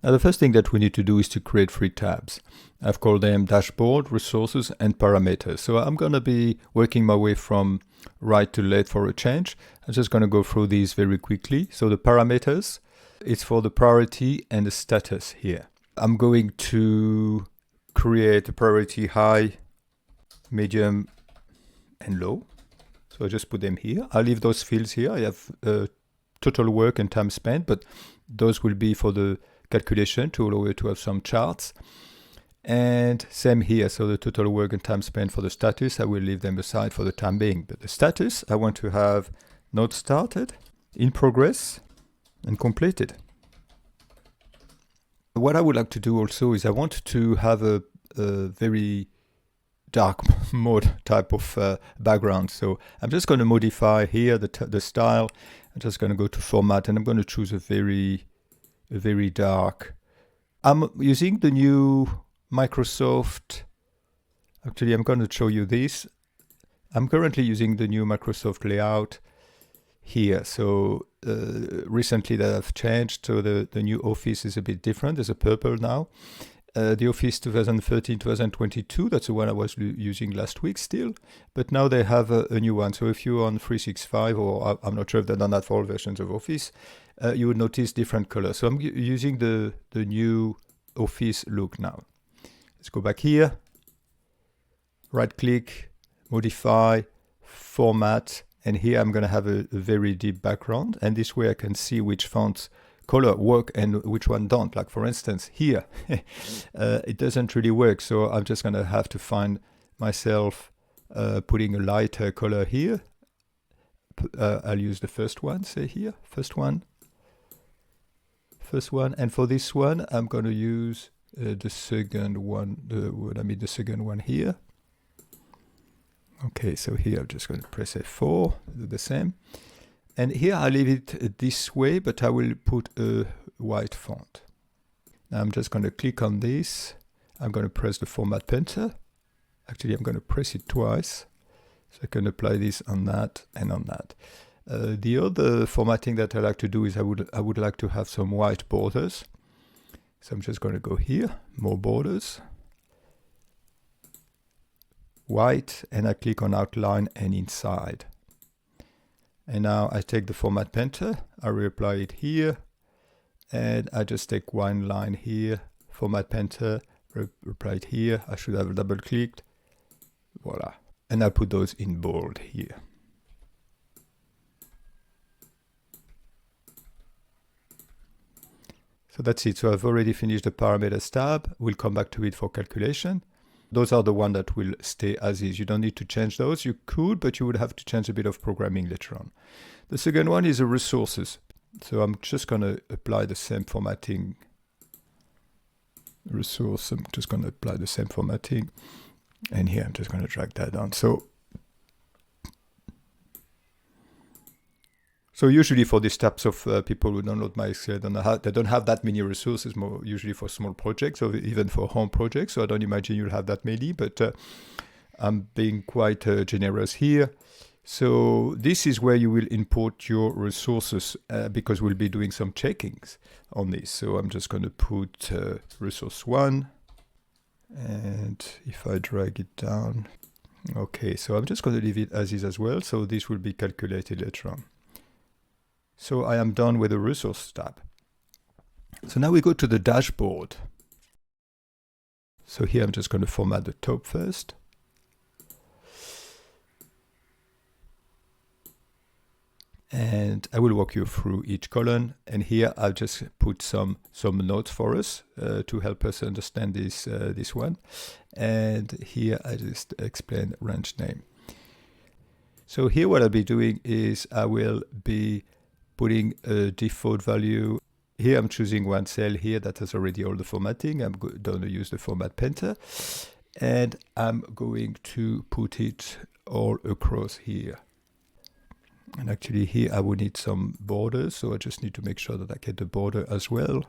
Now the first thing that we need to do is to create 3 tabs. I've called them dashboard, resources, and parameters. So I'm going to be working my way from right to left for a change. I'm just going to go through these very quickly. So the parameters, it's for the priority and the status here. I'm going to create a priority high, medium, and low. So I just put them here. I'll leave those fields here. I have total work and time spent, but those will be for the calculation to allow you to have some charts. And same here, so the total work and time spent for the status, I will leave them aside for the time being. But the status, I want to have not started, in progress, and completed. What I would like to do also is I want to have a very dark mode type of background. So I'm just going to modify here the style. I'm just going to go to format and I'm going to choose a very dark. I'm using the new Microsoft. Actually, I'm going to show you this. I'm currently using the new Microsoft layout here. So recently that I've changed. So the new Office is a bit different. There's a purple now. The Office 2013-2022, that's the one I was using last week still, but now they have a new one. So if you're on 365, or I'm not sure if they've done that for all versions of Office, you would notice different colors. So I'm using the new Office look now. Let's go back here, right click, modify, format, and here I'm going to have a very deep background, and this way I can see which fonts color work and which one don't. Like for instance here, it doesn't really work, so I'm just going to have to find myself putting a lighter color here. I'll use the first one, say here, first one, and for this one I'm going to use the second one, the second one here. Okay, so here I'm just going to press F4, do the same. And here I leave it this way, but I will put a white font. Now I'm just going to click on this. I'm going to press the format pointer. Actually, I'm going to press it twice. So I can apply this on that and on that. The other formatting that I like to do is I would like to have some white borders. So I'm just going to go here, more borders, white, and I click on outline and inside. And now I take the format pointer, I reapply it here, and I just take one line here, format pointer, reapply it here. I should have double clicked, voila. And I put those in bold here. So that's it. So I've already finished the parameters tab. We'll come back to it for calculation. Those are the ones that will stay as is. You don't need to change those. You could, but you would have to change a bit of programming later on. The second one is the resources. So I'm just going to apply the same formatting. Resource, I'm just going to apply the same formatting. And here I'm just going to drag that down. So usually for these types of people who download MySQL, they don't have that many resources, more usually for small projects or even for home projects. So I don't imagine you'll have that many, but I'm being quite generous here. So this is where you will import your resources because we'll be doing some checkings on this. So I'm just going to put resource 1. And if I drag it down, okay, so I'm just going to leave it as is as well. So this will be calculated later on. So I am done with the resource tab. So now we go to the dashboard. So here I'm just going to format the top first. And I will walk you through each column. And here I've just put some notes for us to help us understand this one. And here I just explain range name. So here what I'll be doing is I will be putting a default value. Here I'm choosing one cell here that has already all the formatting. I'm going to use the format pointer. And I'm going to put it all across here. And actually here I will need some borders. So I just need to make sure that I get the border as well.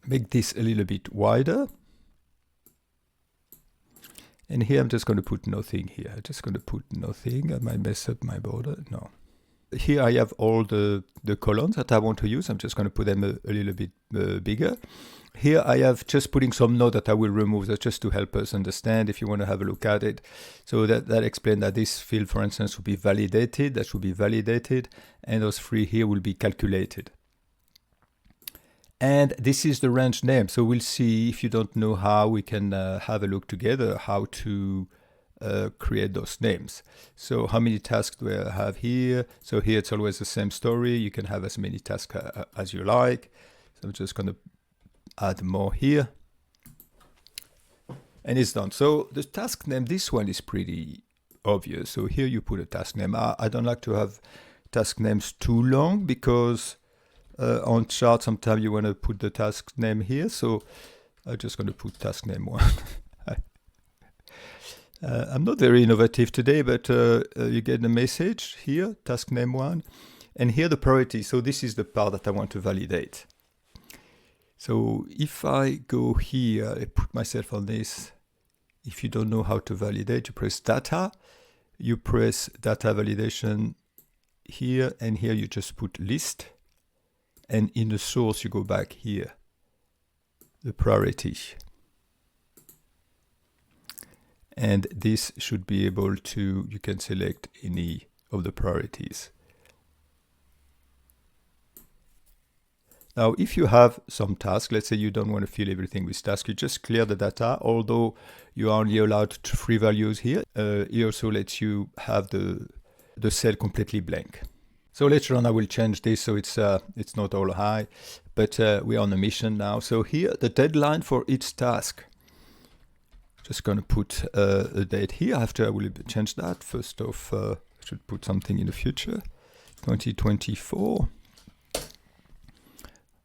Make this a little bit wider. And here I'm just going to put nothing here. I'm just going to put nothing. I might mess up my border. No. here I have all the columns that I want to use. I'm just going to put them a little bit bigger. Here I have just putting some note that I will remove. That's just to help us understand if you want to have a look at it. So that explains that this field, for instance, will be validated. That should be validated. And those three here will be calculated. And this is the range name. So we'll see, if you don't know how, we can have a look together how to create those names. So how many tasks do I have here? So here it's always the same story. You can have as many tasks as you like. So I'm just going to add more here. And it's done. So the task name, this one is pretty obvious. So here you put a task name. I don't like to have task names too long because on chart sometimes you want to put the task name here. So I'm just going to put task name 1. I'm not very innovative today, but you get the message here, task name 1. And here the priority. So this is the part that I want to validate. So if I go here, I put myself on this. If you don't know how to validate, you press data. You press data validation here, and here you just put list. And in the source, you go back here, the priority. And this should be able to, you can select any of the priorities. Now, if you have some tasks, let's say you don't want to fill everything with tasks, you just clear the data, although you are only allowed 3 values here. It also lets you have the cell completely blank. So later on, I will change this so it's not all high, but we are on a mission now. So here, the deadline for each task. Just going to put a date here. After I will change that. First off, I should put something in the future, 2024.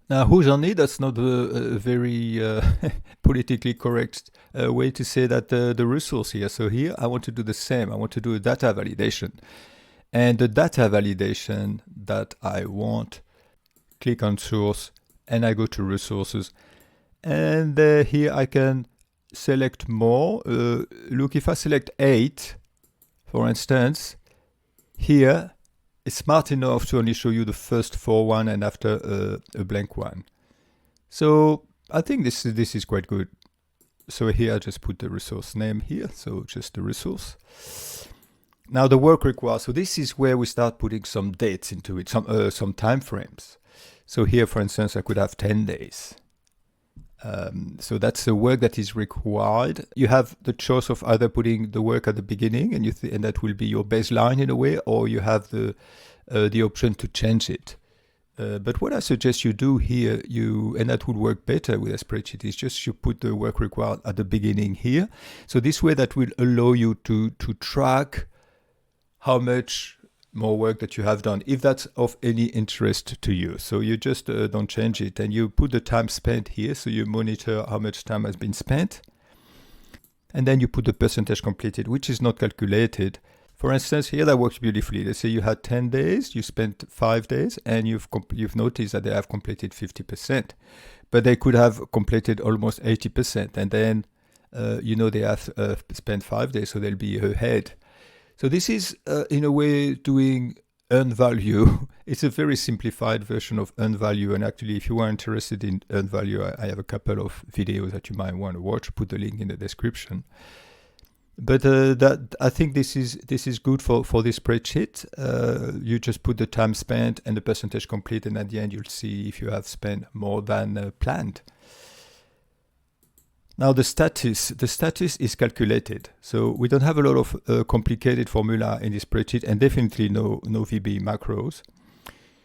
Now, 𝙀𝙩𝙨, that's not a very politically correct way to say that the resource here. So here, I want to do the same. I want to do a data validation. And the data validation that I want, click on source, and I go to resources. And here I can select more. Look, if I select 8, for instance, here, it's smart enough to only show you the first 4 one and after a blank one. So I think this is quite good. So here I just put the resource name here, so just the resource. Now the work required. So this is where we start putting some dates into it, some time frames. So here, for instance, I could have 10 days. So that's the work that is required. You have the choice of either putting the work at the beginning, and and that will be your baseline in a way, or you have the option to change it. But what I suggest you do here, and that would work better with a spreadsheet, is just you put the work required at the beginning here. So this way that will allow you to track how much more work that you have done, if that's of any interest to you. So you just don't change it, and you put the time spent here, so you monitor how much time has been spent. And then you put the percentage completed, which is not calculated. For instance, here that works beautifully. Let's say you had 10 days, you spent 5 days, and you've noticed that they have completed 50%. But they could have completed almost 80%, and then they have spent 5 days, so they'll be ahead. So this is, in a way, doing earned value. It's a very simplified version of earned value. And actually, if you are interested in earned value, I have a couple of videos that you might want to watch. Put the link in the description. But I think this is good for this spreadsheet. You just put the time spent and the percentage complete, and at the end, you'll see if you have spent more than planned. Now the status is calculated. So we don't have a lot of complicated formula in this spreadsheet, and definitely no VB macros.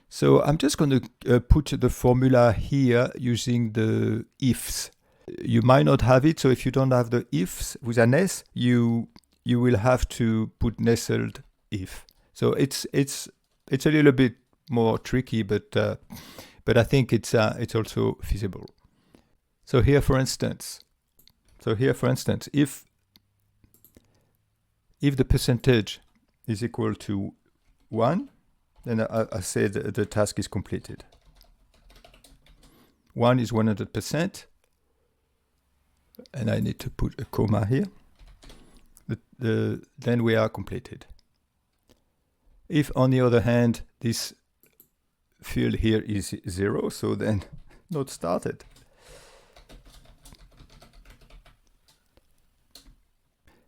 So I'm just going to put the formula here using the ifs. You might not have it, so if you don't have the ifs with an S, you will have to put nestled if. So it's a little bit more tricky, but I think it's also feasible. So here, for instance, if the percentage is equal to 1, then I say the task is completed. 1 is 100%, and I need to put a comma here. Then we are completed. If on the other hand, this field here is 0, so then not started.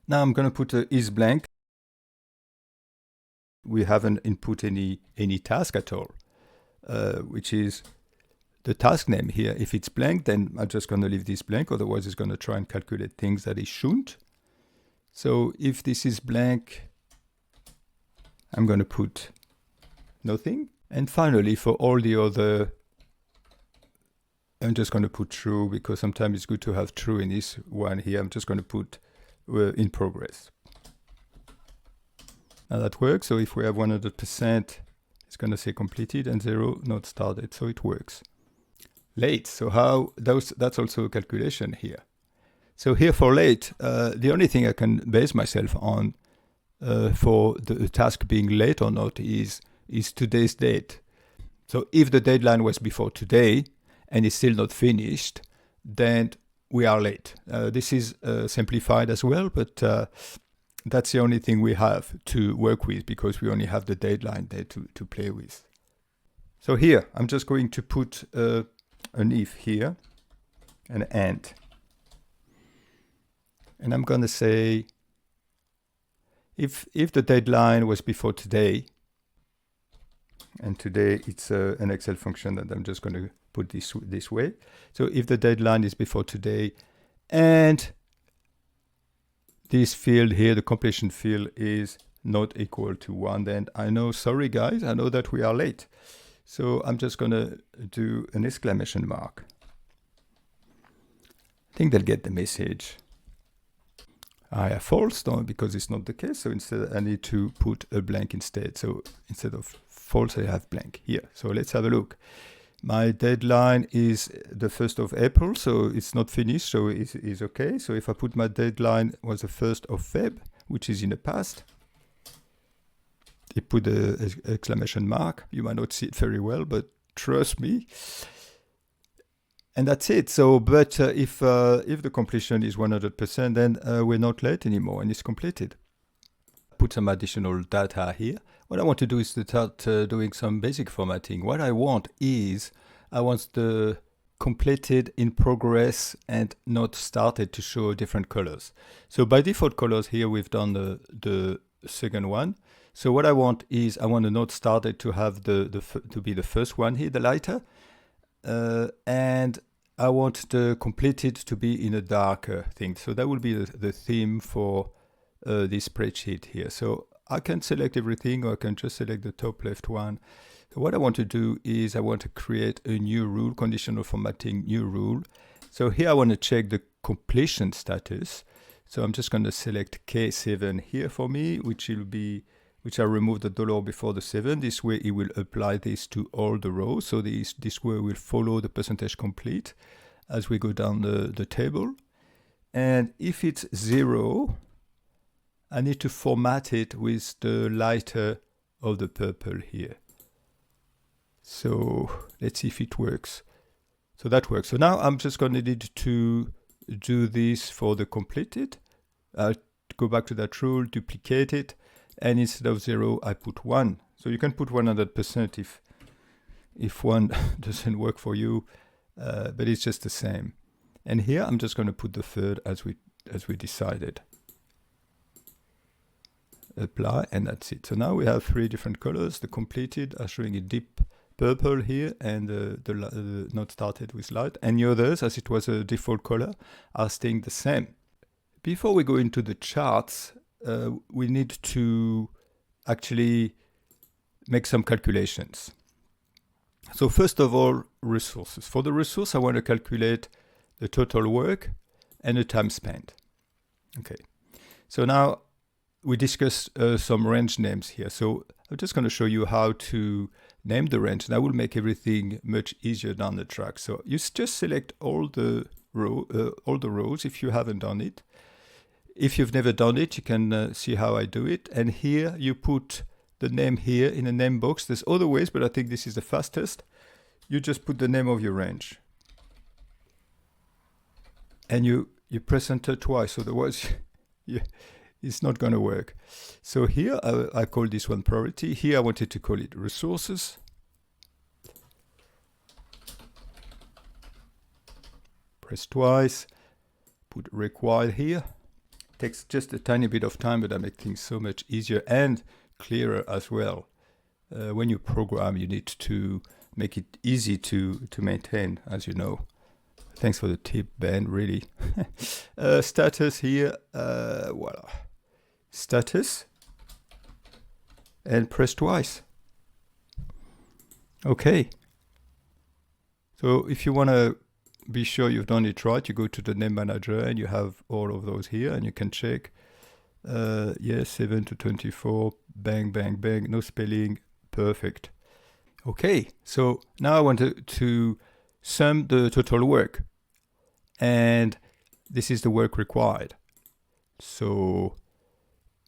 Now I'm going to put a is blank. We haven't input any task at all, which is the task name here. If it's blank, then I'm just going to leave this blank, otherwise it's going to try and calculate things that it shouldn't. So if this is blank, I'm going to put nothing. And finally, for all the other, I'm just going to put true, because sometimes it's good to have true in this one here. I'm just going to put in progress. Now that works. So if we have 100%, it's going to say completed, and 0 not started. So it works. Late. So how that's also a calculation here. So here for late, the only thing I can base myself on for the task being late or not is today's date. So if the deadline was before today and it's still not finished, then we are late. This is simplified as well, but that's the only thing we have to work with, because we only have the deadline there to play with. So here, I'm just going to put an if here, an and. And I'm going to say, if the deadline was before today, and today it's an Excel function that I'm just going to put this way. So if the deadline is before today, and this field here, the completion field, is not equal to 1, then I know, sorry guys, I know that we are late. So I'm just going to do an exclamation mark. I think they'll get the message. I have false, no, because it's not the case. So instead, I need to put a blank instead. So instead of false, I have blank here. So let's have a look. My deadline is the 1st of April, so it's not finished, so it's okay. So if I put my deadline was the 1st of Feb, which is in the past, I put the exclamation mark. You might not see it very well, but trust me. And that's it. So, but if the completion is 100%, then we're not late anymore, and it's completed. Put some additional data here. What I want to do is to start doing some basic formatting. What I want is, I want the completed, in progress, and not started to show different colors. So by default colors here, we've done the second one. So what I want is, I want the not started to have to be the first one here, the lighter. And I want the completed to be in a darker thing. So that will be the theme for this spreadsheet here. So I can select everything, or I can just select the top left one. So what I want to do is I want to create a new rule, conditional formatting new rule. So here I want to check the completion status. So I'm just going to select K7 here for me, which I remove the dollar before the 7. This way it will apply this to all the rows. So this way will follow the percentage complete as we go down the table. And if it's 0, I need to format it with the lighter of the purple here. So let's see if it works. So that works. So now I'm just going to need to do this for the completed. I'll go back to that rule, duplicate it. And instead of 0, I put 1. So you can put 100% if 1 doesn't work for you, but it's just the same. And here I'm just going to put the third as we decided. Apply, and that's it. So now we have 3 different colors. The completed are showing a deep purple here, and the not started with light. And the others, as it was a default color, are staying the same. Before we go into the charts, we need to actually make some calculations. So first of all, resources. For the resource, I want to calculate the total work and the time spent. Okay. So now we discussed some range names here. So I'm just going to show you how to name the range. That will make everything much easier down the track. So you just select all the rows if you haven't done it. If you've never done it, you can see how I do it. And here you put the name here in a name box. There's other ways, but I think this is the fastest. You just put the name of your range. And you press enter twice, otherwise you it's not going to work. So here I call this one priority. Here I wanted to call it resources. Press twice, put required here. Takes just a tiny bit of time, but I make things so much easier and clearer as well. When you program, you need to make it easy to maintain, as you know. Thanks for the tip, Ben, really. Status here, voila. Status, and press twice. Okay. So if you want to be sure you've done it right, you go to the name manager and you have all of those here, and you can check, yes, 7 to 24, bang, bang, bang, no spelling, perfect. Okay, so now I want to sum the total work, and this is the work required. So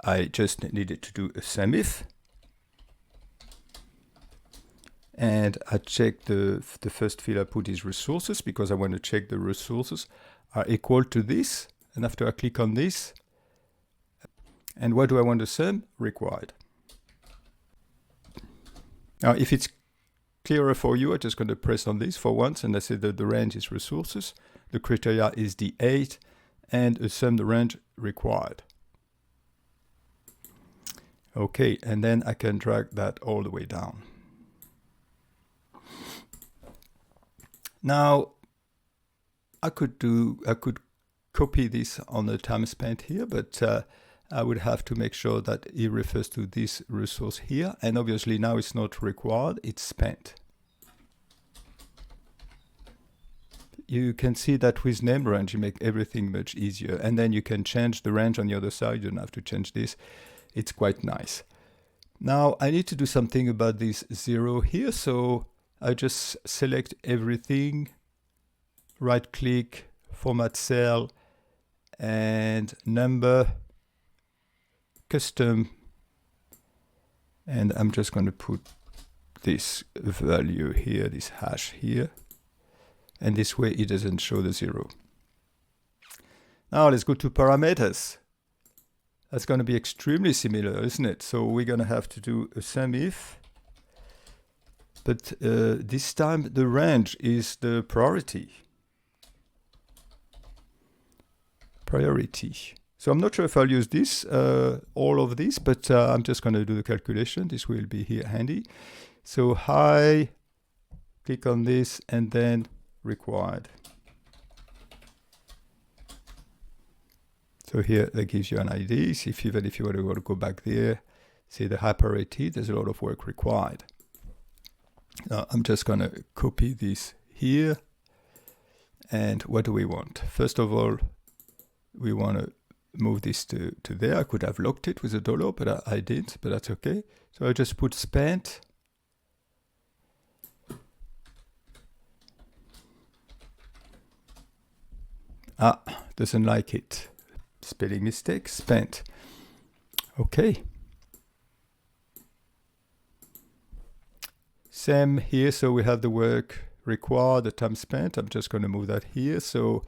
I just needed to do a sum if, and I check the first field I put is resources, because I want to check the resources are equal to this, and after I click on this, and what do I want to sum? Required. Now if it's clearer for you, I'm just going to press on this for once, and I say that the range is resources, the criteria is 𝙩𝙬, and sum the range required. Okay, and then I can drag that all the way down. Now I could copy this on the time spent here, but I would have to make sure that it refers to this resource here, and obviously now it's not required, it's spent. You can see that with name range you make everything much easier, and then you can change the range on the other side. You don't have to change this. It's quite nice. Now I need to do something about this 0 here, so I just select everything, right click, format cell, and number, custom, and I'm just going to put this value here, this hash here, and this way it doesn't show the 0. Now let's go to parameters. That's going to be extremely similar, isn't it? So we're going to have to do a sum if, but this time the range is the priority. So I'm not sure if I'll use this, all of this, but I'm just going to do the calculation. This will be here handy. So high, click on this, and then required. So here that gives you an idea. Even if you want to go back there, say the high priority, there's a lot of work required. Now I'm just going to copy this here. And what do we want? First of all, we want to move this to there. I could have locked it with a dollar, but I didn't, but that's okay. So I just put spent. Doesn't like it. Spelling mistake, spent. Okay. Same here, so we have the work required, the time spent. I'm just going to move that here. So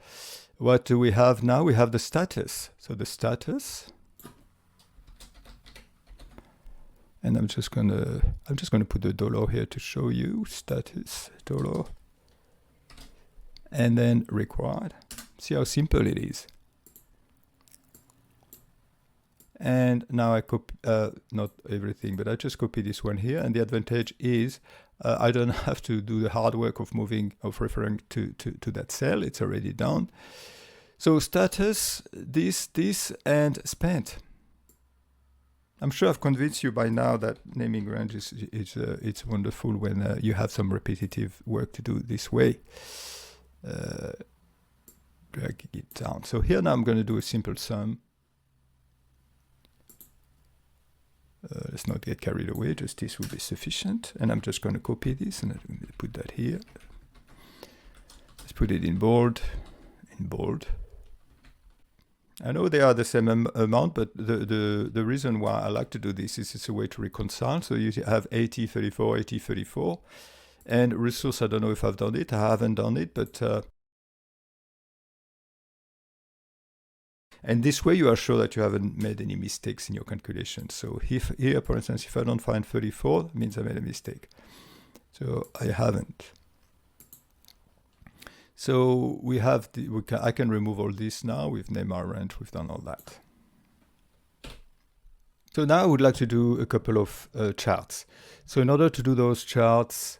what do we have now? We have the status. So the status, and I'm just going to put the dollar here to show you status dollar, and then required. See how simple it is. And now I copy, not everything, but I just copy this one here. And the advantage is I don't have to do the hard work of referring to that cell. It's already done. So status, this, and spent. I'm sure I've convinced you by now that naming range it's wonderful when you have some repetitive work to do this way. Drag it down. So here now I'm going to do a simple sum. Let's not get carried away, just this will be sufficient. And I'm just going to copy this and I'm going to put that here. Let's put it in bold, I know they are the same amount, but the reason why I like to do this is it's a way to reconcile. So you have 8034, 8034, and resource, I don't know if I've done it, I haven't done it, but And this way you are sure that you haven't made any mistakes in your calculation. So if here, for instance, if I don't find 34, it means I made a mistake. So I haven't. So we have I can remove all this now. We've named our range, we've done all that. So now I would like to do a couple of charts. So in order to do those charts,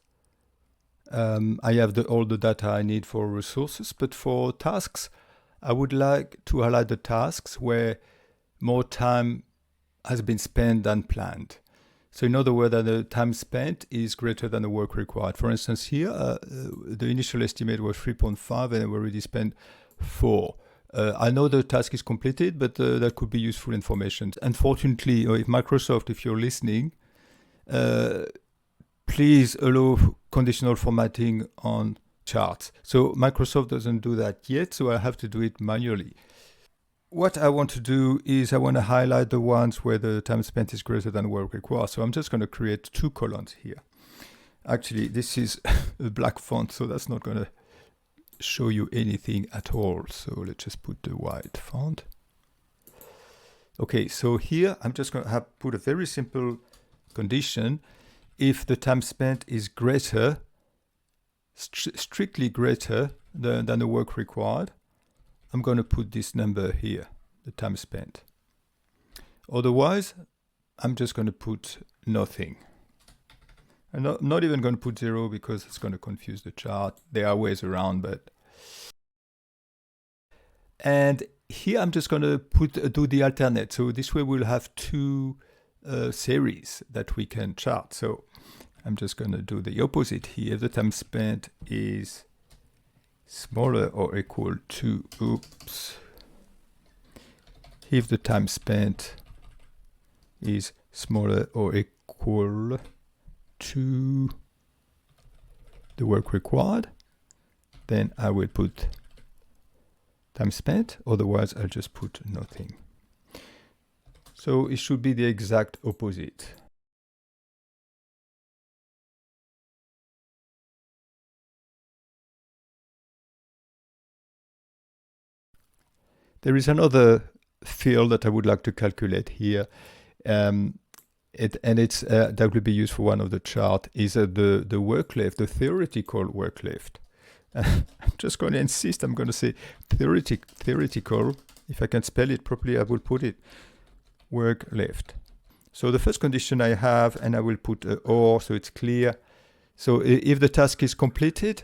I have all the data I need for resources, but for tasks, I would like to highlight the tasks where more time has been spent than planned. So in other words, that the time spent is greater than the work required. For instance, here, the initial estimate was 3.5 and I've already spent 4. I know the task is completed, but that could be useful information. Unfortunately, if Microsoft, if you're listening, please allow conditional formatting on charts. So Microsoft doesn't do that yet, so I have to do it manually. What I want to do is I want to highlight the ones where the time spent is greater than work required. So I'm just going to create 2 columns here. Actually, this is a black font, so that's not going to show you anything at all. So let's just put the white font. Okay, so here I'm just going to put a very simple condition. If the time spent is greater, strictly greater than the work required, I'm going to put this number here, the time spent. Otherwise, I'm just going to put nothing. I'm not even going to put 0 because it's going to confuse the chart. There are ways around, but... And here I'm just going to do the alternate. So this way we'll have 2 series that we can chart. So I'm just going to do the opposite here. If the time spent is smaller or equal to, if the time spent is smaller or equal to the work required, then I will put time spent, otherwise I'll just put nothing. So it should be the exact opposite. There is another field that I would like to calculate here, that will be used for one of the chart, is the work left, the theoretical work left. I'm just going to insist, I'm going to say theoretical. If I can spell it properly, I will put it work left. So the first condition I have, and I will put or, so it's clear. So if the task is completed,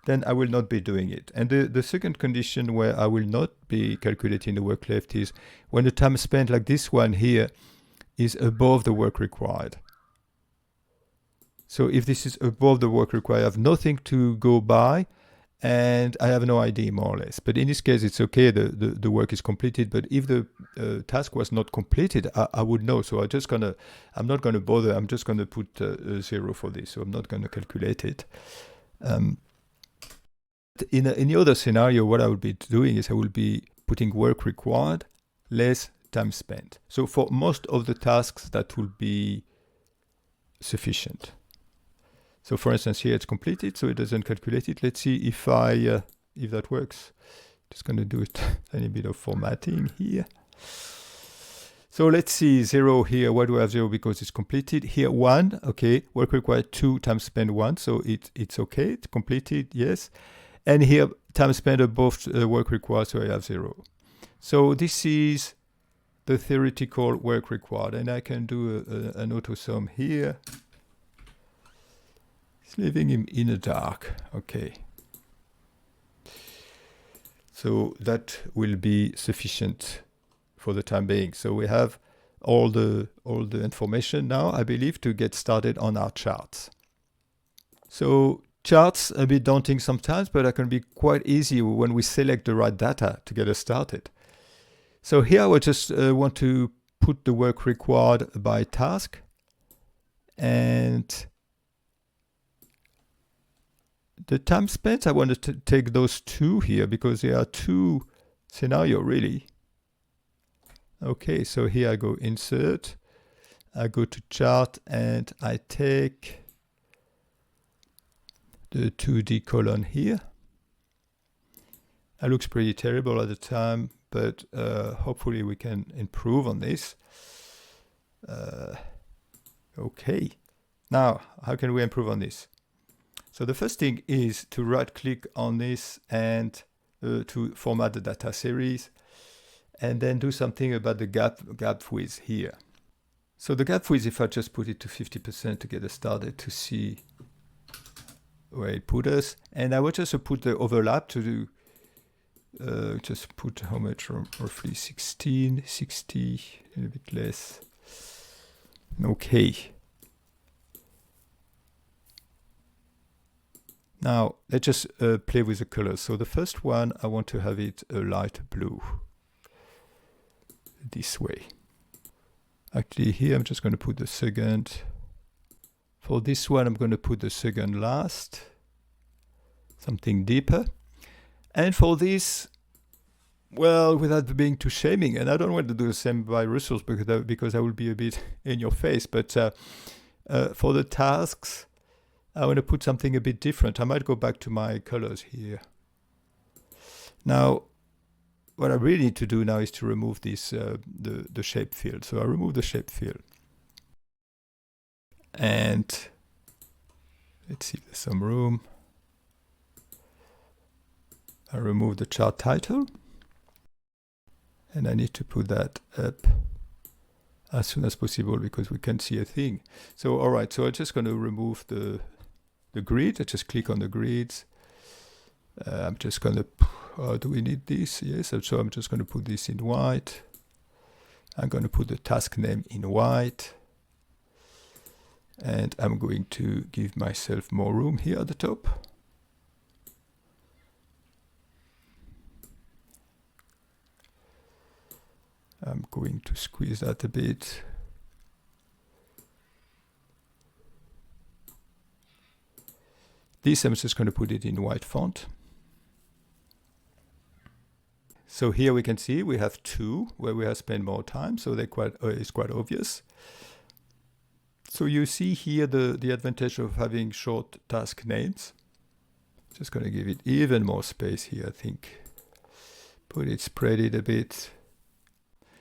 then I will not be doing it. And the second condition where I will not be calculating the work left is when the time spent, like this one here, is above the work required. So if this is above the work required, I have nothing to go by, and I have no ID, more or less. But in this case, it's okay, the work is completed. But if the task was not completed, I would know. So I'm not gonna bother. I'm just gonna put 0 for this. So I'm not gonna calculate it. In the other scenario, what I will be doing is I will be putting work required less time spent. So for most of the tasks, that will be sufficient. So for instance, here it's completed, so it doesn't calculate it. Let's see if that works. Just going to do it a little bit of formatting here. So let's see 0 here. Why do I have 0? Because it's completed. Here 1, okay. Work required 2, time spent 1, so it's okay. It's completed, yes. And here time spent above work required, so I have 0. So this is the theoretical work required, and I can do an auto sum here. It's leaving him in the dark. Okay. So that will be sufficient for the time being. So we have all the information now, I believe, to get started on our charts. So charts a bit daunting sometimes, but it can be quite easy when we select the right data to get us started. So here I would just want to put the work required by task, and the time spent, I want to take those 2 here because there are 2 scenarios really. Okay, so here I go insert, I go to chart, and I take the 2D column here. It looks pretty terrible at the time, but hopefully we can improve on this. Okay, now how can we improve on this? So the first thing is to right click on this and to format the data series, and then do something about the gap width here. So the gap width, if I just put it to 50% to get us started to see where it put us, and I will just put the overlap to do, just put how much, roughly 16, 60, a little bit less. Okay. Now let's just play with the colors. So the first one, I want to have it a light blue, this way. Actually here I'm just going to put the second. For this one I'm going to put the second last, something deeper. And for this, well, without being too shaming, and I don't want to do the same by resource because I will be a bit in your face, but for the tasks, I want to put something a bit different. I might go back to my colors here. Now, what I really need to do now is to remove this, the shape field. So I remove the shape field. And let's see if there's some room. I remove the chart title. And I need to put that up as soon as possible because we can't see a thing. So, all right, so I'm just going to remove the grid. I just click on the grids. I'm just going to, do we need this? Yes, so I'm just going to put this in white. I'm going to put the task name in white. And I'm going to give myself more room here at the top. I'm going to squeeze that a bit. This I'm just going to put it in white font. So here we can see we have two where we have spent more time, so they're it's quite obvious. So you see here the advantage of having short task names. Just going to give it even more space here, I think. Spread it a bit.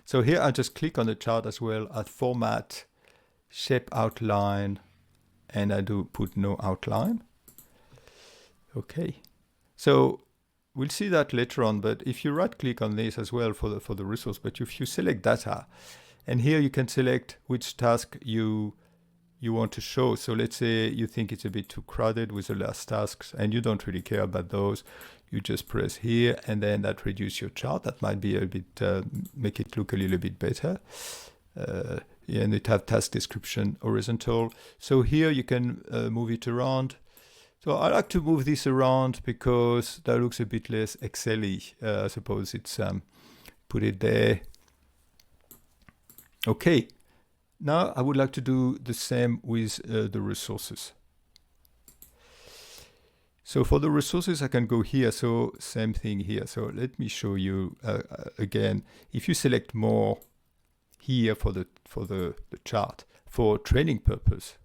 So here I just click on the chart as well at format, shape outline, and I do put no outline. Okay, so we'll see that later on, but if you right click on this as well for the resource, but if you select data, and here you can select which task you want to show. So let's say you think it's a bit too crowded with the last tasks and you don't really care about those. You just press here and then that reduces your chart. That might be a bit, make it look a little bit better. And it have task description horizontal. So here you can move it around. So I like to move this around because that looks a bit less Excel-y. I suppose it's, put it there. Okay. Now I would like to do the same with the resources. So for the resources, I can go here. So same thing here. So let me show you again. If you select more here for the chart for training purpose,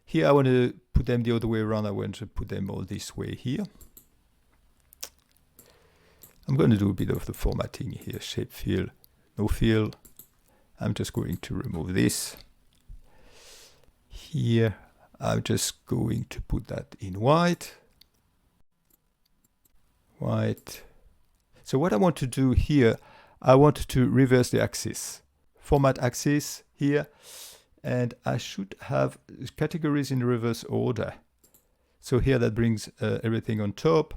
here I want to put them the other way around. I want to put them all this way here. I'm going to do a bit of the formatting here. Shape fill, no fill. I'm just going to remove this. Here, I'm just going to put that in white. White. So what I want to do here, I want to reverse the axis. Format axis here. And I should have categories in reverse order. So here that brings everything on top.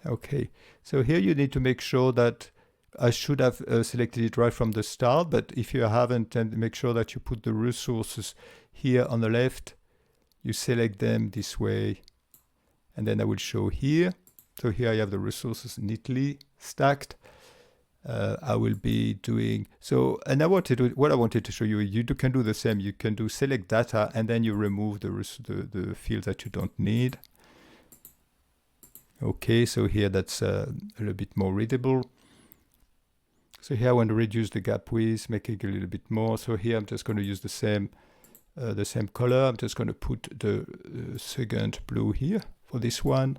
Okay, so here you need to make sure that I should have selected it right from the start, but if you haven't, then make sure that you put the resources here on the left. You select them this way, and then I will show here. So here I have the resources neatly stacked. I will be doing, so, and what I wanted to show you, you can do the same. You can do select data, and then you remove the fields that you don't need. Okay, so here that's a little bit more readable. So here I want to reduce the gap width, make it a little bit more. So here I'm just going to use the same the same color. I'm just going to put the second blue here for this one.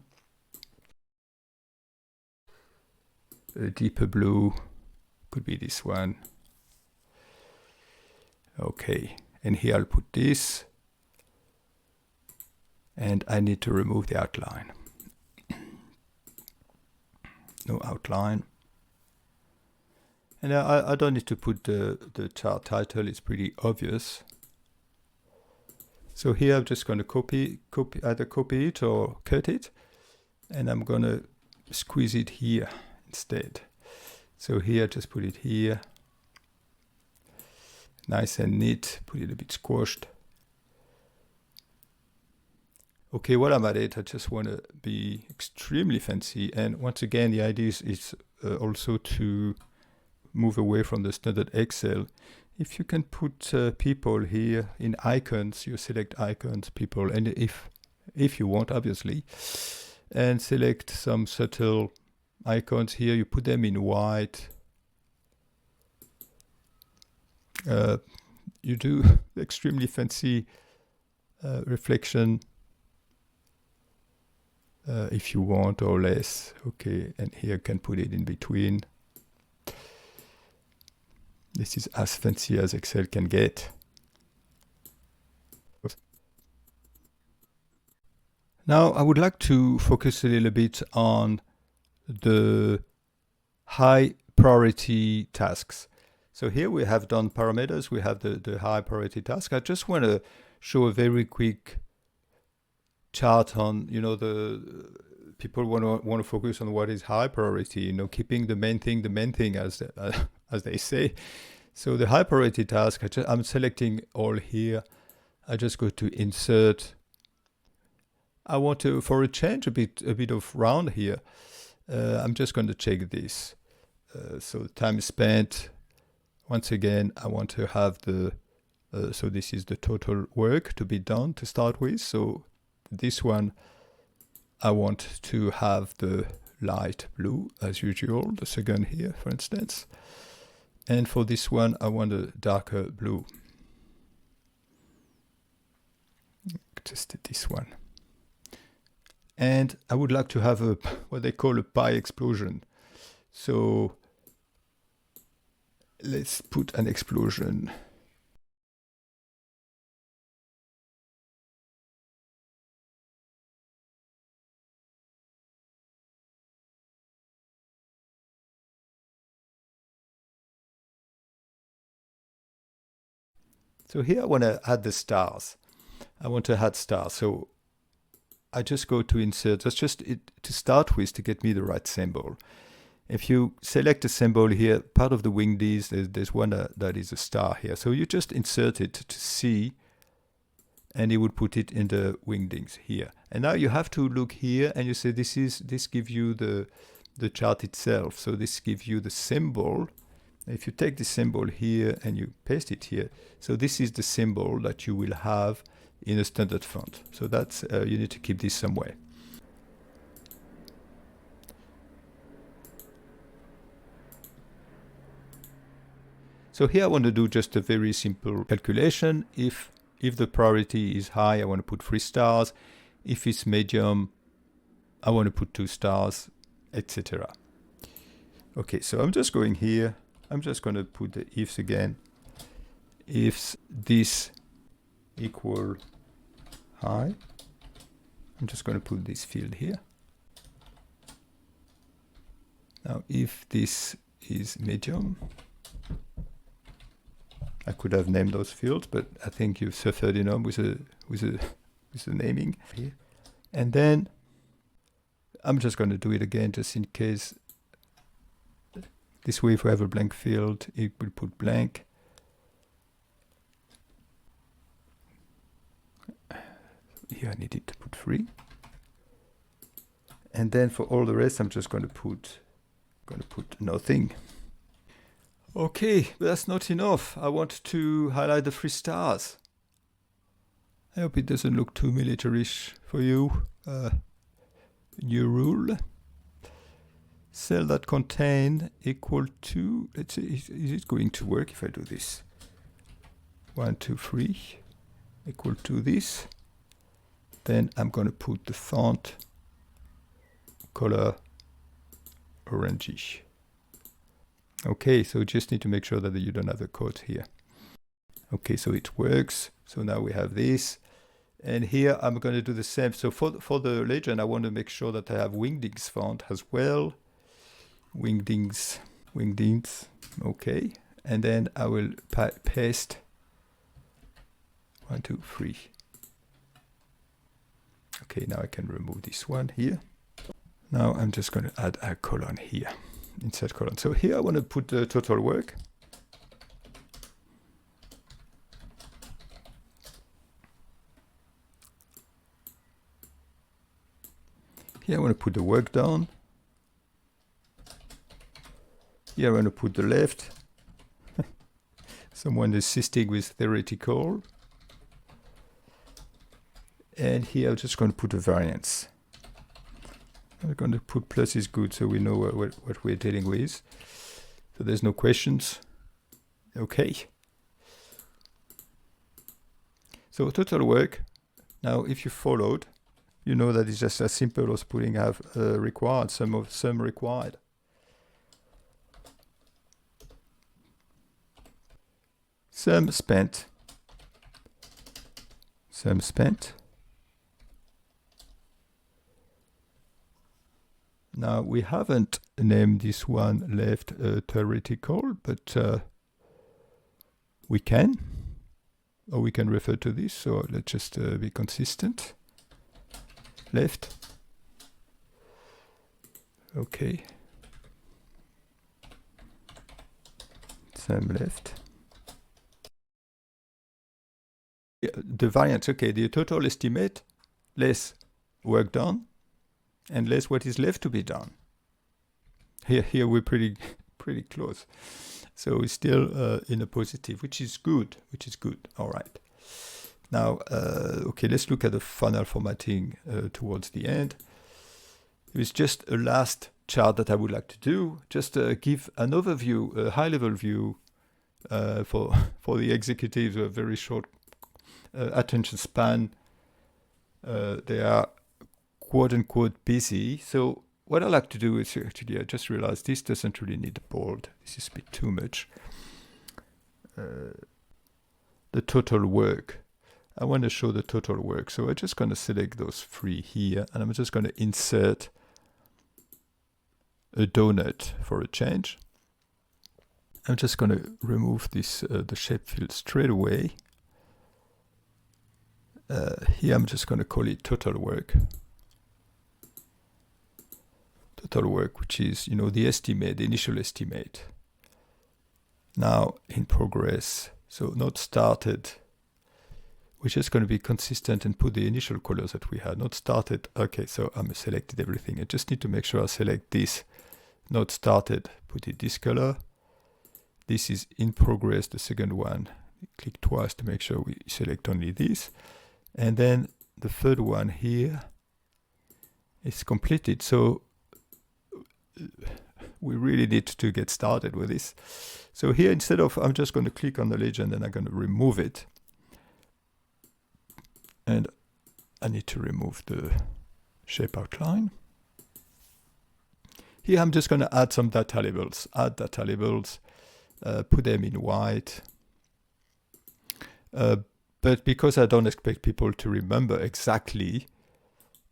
A deeper blue could be this one. Okay, and here I'll put this. And I need to remove the outline. No outline. And I don't need to put the chart title, it's pretty obvious. So here I'm just going to either copy it or cut it. And I'm going to squeeze it here instead. So here, just put it here. Nice and neat, put it a bit squashed. Okay, while I'm at it, I just want to be extremely fancy. And once again, the idea is also to move away from the standard Excel. If you can put people here in icons, you select icons, people, and if you want, obviously, and select some subtle icons here, you put them in white. You do extremely fancy reflection if you want, or less. Okay, and here you can put it in between. This is as fancy as Excel can get. Now I would like to focus a little bit on the high priority tasks. So here we have done parameters, we have the high priority task. I just want to show a very quick chart on, the people want to focus on what is high priority, keeping the main thing as they say. So the high priority task, I'm selecting all here. I just go to insert. I want to, for a change, a bit of round here. I'm just going to check this. So time spent. Once again, I want to have so this is the total work to be done to start with. So this one, I want to have the light blue as usual, the second here, for instance. And for this one, I want a darker blue. Just this one. And I would like to have what they call a pie explosion. So let's put an explosion. So here I want to add the stars. I want to add stars. So I just go to insert. That's just it to start with to get me the right symbol. If you select a symbol here, part of the wingdies, there's one that is a star here. So you just insert it to see, and it would put it in the wingdings here. And now you have to look here, and you say this gives you the chart itself. So this gives you the symbol. If you take the symbol here and you paste it here, so this is the symbol that you will have in a standard font. So that's you need to keep this somewhere. So here I want to do just a very simple calculation. If the priority is high, I want to put 3 stars. If it's medium, I want to put 2 stars, etc. Okay, so I'm just going here. I'm just going to put the ifs again. If this equal high, I'm just going to put this field here. Now, if this is medium, I could have named those fields, but I think you've suffered enough with the naming here. And then I'm just going to do it again, just in case. This way, if we have a blank field, it will put blank. Here I needed to put 3. And then for all the rest, I'm just going to put nothing. Okay, but that's not enough. I want to highlight the 3 stars. I hope it doesn't look too militarish for you. New rule. Cell that contain equal to, let's see, is it going to work if I do this? 1, 2, 3. equal to this. Then I'm going to put the font color orangey. Okay, so just need to make sure that you don't have a quote here. Okay, so it works. So now we have this. And here I'm going to do the same. So for the legend, I want to make sure that I have Wingdings font as well. Wingdings. Okay. And then I will paste 1, 2, 3. Okay, now I can remove this one here. Now I'm just going to add a colon here, insert colon. So here I want to put the total work. Here I want to put the work done. Here I want to put the left. Someone assisting with theoretical. And here I'm just going to put the variance. I'm going to put plus is good so we know what we're dealing with. So there's no questions. Okay. So total work. Now if you followed, you know that it's just as simple as putting have required, sum required. Sum spent. Sum spent. Now we haven't named this one left theoretical, but we can, or we can refer to this. So let's just be consistent. Left. Okay. Sum left. Yeah, the variance, okay, the total estimate less work done and less what is left to be done. Here we're pretty close. So it's still in a positive, which is good, All right. Now, okay, let's look at the final formatting towards the end. It's just a last chart that I would like to do, just give an overview, a high-level view for the executives who have very short attention span. They are quote-unquote busy. So what I like to do is actually, I just realized this doesn't really need a bold. This is a bit too much. The total work. I want to show the total work. So I'm just going to select those 3 here, and I'm just going to insert a donut for a change. I'm just going to remove this the shape field straight away. Here I'm just going to call it total work. Total work, which is, you know, the estimate, the initial estimate. Now in progress, so not started. We're just going to be consistent and put the initial colors that we had. Not started. Okay, so I'm selected everything. I just need to make sure I select this. Not started. Put it this color. This is in progress, the second one. Click twice to make sure we select only this. And then the third one here is completed. So we really need to get started with this. So here, instead of, I'm just going to click on the legend and I'm going to remove it. And I need to remove the shape outline. Here I'm just going to add some data labels. Add data labels, put them in white. But because I don't expect people to remember exactly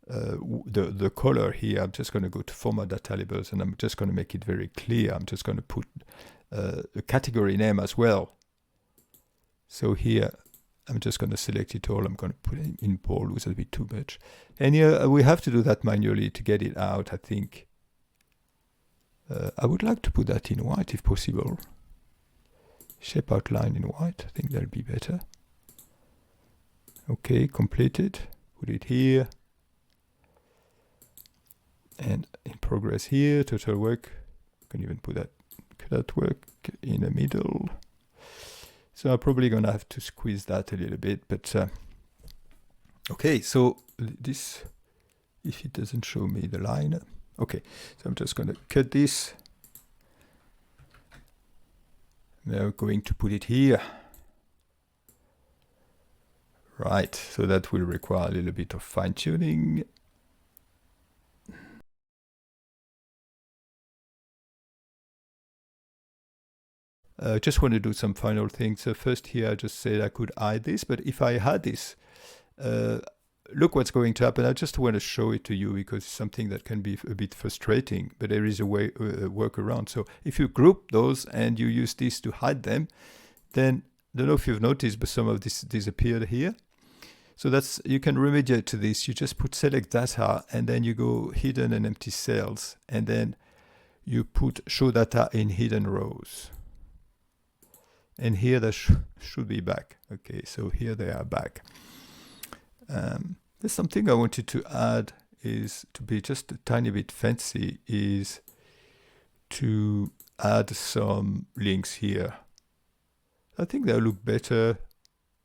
the color here, I'm just going to go to format data labels and I'm just going to make it very clear. I'm just going to put a category name as well. So here, I'm just going to select it all. I'm going to put it in bold, which will be too much. And here we have to do that manually to get it out, I think. I would like to put that in white if possible. Shape outline in white. I think that'll be better. Okay, completed. Put it here. And in progress here, total work. You can even put that work in the middle. So I'm probably going to have to squeeze that a little bit, but okay, so this, if it doesn't show me the line, okay, so I'm just going to cut this. Now going to put it here. Right, so that will require a little bit of fine-tuning. Just want to do some final things. So first here, I just said I could hide this, but if I had this, look what's going to happen. I just want to show it to you because it's something that can be a bit frustrating, but there is a way, workaround. So if you group those and you use this to hide them, then I don't know if you've noticed, but some of this disappeared here. So that's, you can remediate to this. You just put select data and then you go hidden and empty cells, and then you put show data in hidden rows. And here they should be back. Okay, so here they are back. There's something I wanted to add, is to be just a tiny bit fancy, is to add some links here. I think they'll look better,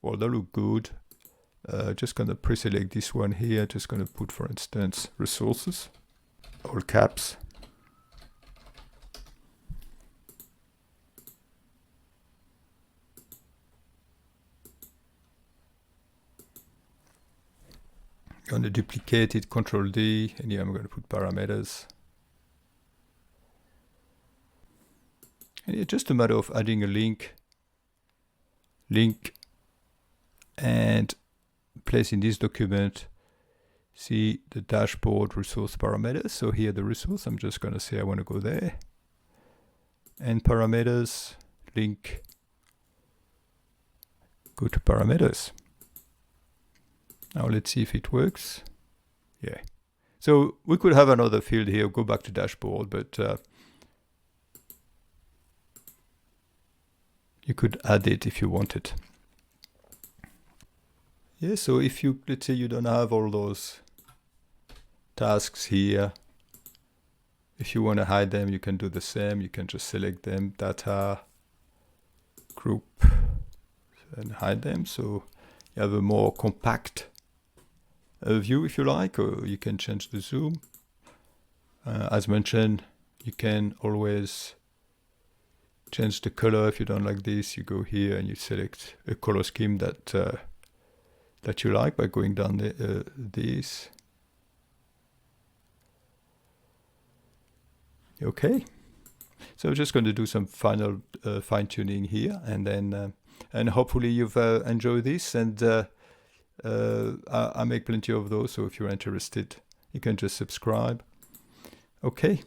or they'll look good. Just going to pre-select this one here. Just going to put, for instance, resources, all caps. Going to duplicate it, Control D, and here I'm going to put parameters. And it's just a matter of adding a link, and place in this document, see the dashboard resource parameters. So here the resource, I'm just going to say I want to go there. And parameters, link, go to parameters. Now let's see if it works. Yeah. So we could have another field here, go back to dashboard, but you could add it if you wanted. Yeah, so if you, let's say you don't have all those tasks here, if you want to hide them, you can do the same. You can just select them, data, group, and hide them. So you have a more compact view if you like, or you can change the zoom. As mentioned, you can always change the color. If you don't like this, you go here and you select a color scheme that that you like by going down this. Okay, so I'm just going to do some final fine-tuning here, and then and hopefully you've enjoyed this, and I make plenty of those, so if you're interested, you can just subscribe. Okay.